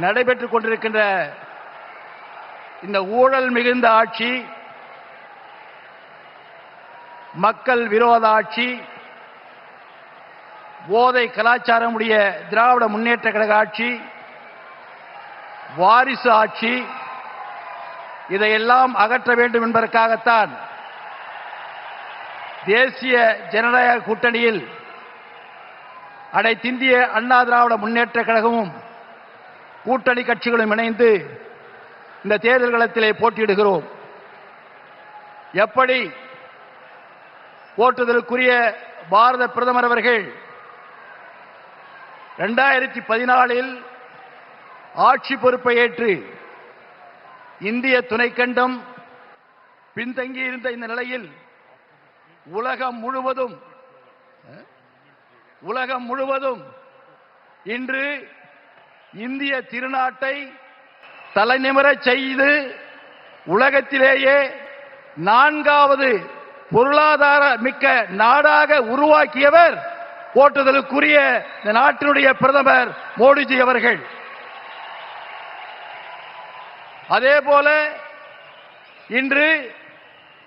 நடைபெற்றுக் கொண்டிருக்கின்ற இந்த ஊழல் மிகுந்த ஆட்சி, மக்கள் விரோத ஆட்சி, போதை கலாச்சாரமுடைய திராவிட முன்னேற்ற கழக ஆட்சி, வாரிசு ஆட்சி, இதையெல்லாம் அகற்ற வேண்டும் என்பதற்காகத்தான் தேசிய ஜனநாயக கூட்டணியில் அனைத்திந்திய அண்ணா திராவிட முன்னேற்ற கழகமும் கூட்டணி கட்சிகளும் இணைந்து இந்த தேர்தல் களத்திலே போட்டியிடுகிறோம். எப்படி போற்றுதலுக்குரிய பாரத பிரதமர் அவர்கள் 2014 ஆட்சி பொறுப்பை ஏற்று இந்திய துணைக்கண்டம் பின்தங்கி இருந்த இந்த நிலையில் உலகம் முழுவதும் இன்று இந்திய திருநாட்டை தலைநிமிரச் செய்து உலகத்திலேயே 4வது பொருளாதார மிக்க நாடாக உருவாக்கியவர் போற்றுதலுக்குரிய இந்த நாட்டினுடைய பிரதமர் மோடிஜி அவர்கள். அதேபோல இன்று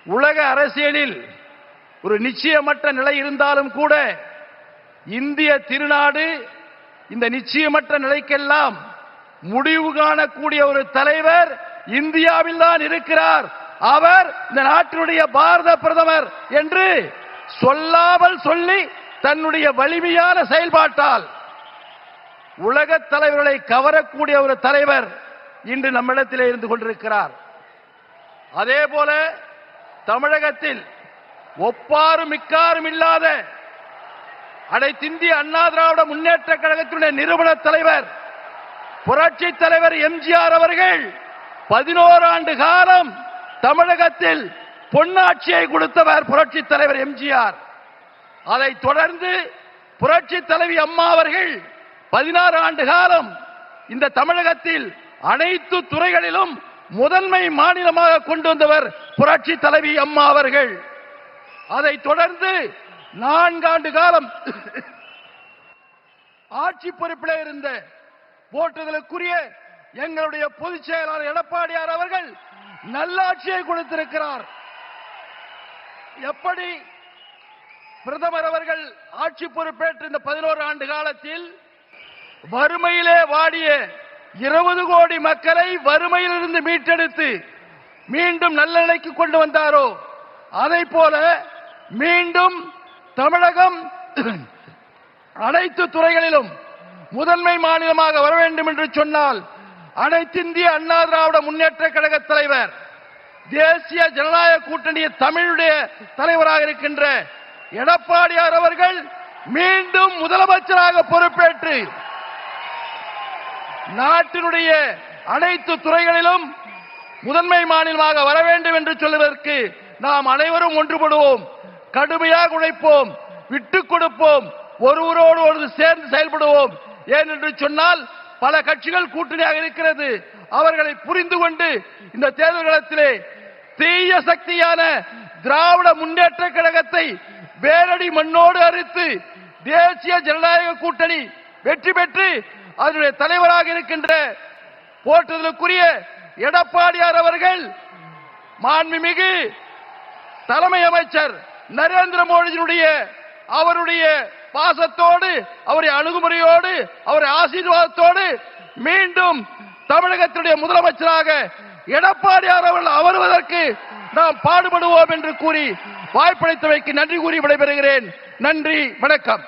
உலக அரசியலில் ஒரு நிச்சயமற்ற நிலை இருந்தாலும் கூட இந்திய திருநாடு இந்த நிச்சயமற்ற நிலைக்கெல்லாம் முடிவு காணக்கூடிய ஒரு தலைவர் இந்தியாவில் தான் இருக்கிறார். அவர் இந்த நாட்டினுடைய பாரத பிரதமர் என்று சொல்லாமல் சொல்லி தன்னுடைய வலிமையான செயல்பாட்டால் உலக தலைவர்களை கவரக்கூடிய ஒரு தலைவர் இன்று நம்மிடத்திலே இருந்து கொண்டிருக்கிறார். அதேபோல தமிழகத்தில் ஒப்பாரும் மிக்காரும் இல்லாத அனைத்திந்திய அண்ணா திராவிட முன்னேற்ற கழகத்தினுடைய நிறுவன தலைவர் புரட்சி தலைவர் எம்ஜிஆர் அவர்கள் 11 ஆண்டு காலம் தமிழகத்தில் பொன்னாட்சியை கொடுத்தவர் புரட்சி தலைவர் எம்ஜிஆர். அதைத் தொடர்ந்து புரட்சி தலைவி அம்மா அவர்கள் 16 ஆண்டு காலம் இந்த தமிழகத்தில் அனைத்து துறைகளிலும் முதன்மை மாநிலமாக கொண்டு வந்தவர் புரட்சி தலைவி அம்மா அவர்கள். அதைத் தொடர்ந்து 4 ஆண்டு காலம் ஆட்சி பொறுப்பிலே இருந்த போற்றுதலுக்குரிய எங்களுடைய பொதுச் செயலாளர் எடப்பாடியார் அவர்கள் நல்லாட்சியை கொடுத்திருக்கிறார். எப்படி பிரதமர் அவர்கள் ஆட்சி பொறுப்பேற்ற இந்த 11 ஆண்டு காலத்தில் வறுமையிலே வாடிய 20 கோடி மக்களை வறுமையிலிருந்து மீட்டெடுத்து மீண்டும் நல்ல நிலைக்கு கொண்டு வந்தாரோ, அதை போல மீண்டும் தமிழகம் அனைத்து துறைகளிலும் முதன்மை மாநிலமாக வர வேண்டும் என்று சொன்னால் அனைத்திந்திய அண்ணா திராவிட முன்னேற்ற கழக தலைவர், தேசிய ஜனநாயக கூட்டணி தமிழுடைய தலைவராக இருக்கின்ற எடப்பாடியார் அவர்கள் மீண்டும் முதலமைச்சராக பொறுப்பேற்று நாட்டினுடைய அனைத்து துறைகளிலும் முதன்மை மாநிலமாக வர வேண்டும் என்று சொல்வதற்கு நாம் அனைவரும் ஒன்றுபடுவோம், கடுமையாக உழைப்போம், விட்டுக் கொடுப்போம், ஒருவரோடு ஒன்று சேர்ந்து செயல்படுவோம். ஏனென்று சொன்னால் பல கட்சிகள் கூட்டணியாக இருக்கிறது. அவர்களை புரிந்து கொண்டு இந்த தேர்தல் களத்திலே தீய சக்தியான திராவிட முன்னேற்ற கழகத்தை வேரடி மண்ணோடு அறுத்து தேசிய ஜனநாயக கூட்டணி வெற்றி பெற்று அதனுடைய தலைவராக இருக்கின்ற போற்றுதலுக்குரிய எடப்பாடியார் அவர்கள் மாண்புமிகு தலைமை அமைச்சர் நரேந்திர மோடியினுடைய அவருடைய பாசத்தோடு, அவருடைய அணுகுமுறையோடு, அவருடைய ஆசீர்வாதத்தோடு மீண்டும் தமிழகத்தினுடைய முதலமைச்சராக எடப்பாடியார் அவர்கள் அமர்வதற்கு நாம் பாடுபடுவோம் என்று கூறி வாய்ப்பளித்தமைக்கு நன்றி கூறி விடைபெறுகிறேன். நன்றி, வணக்கம்.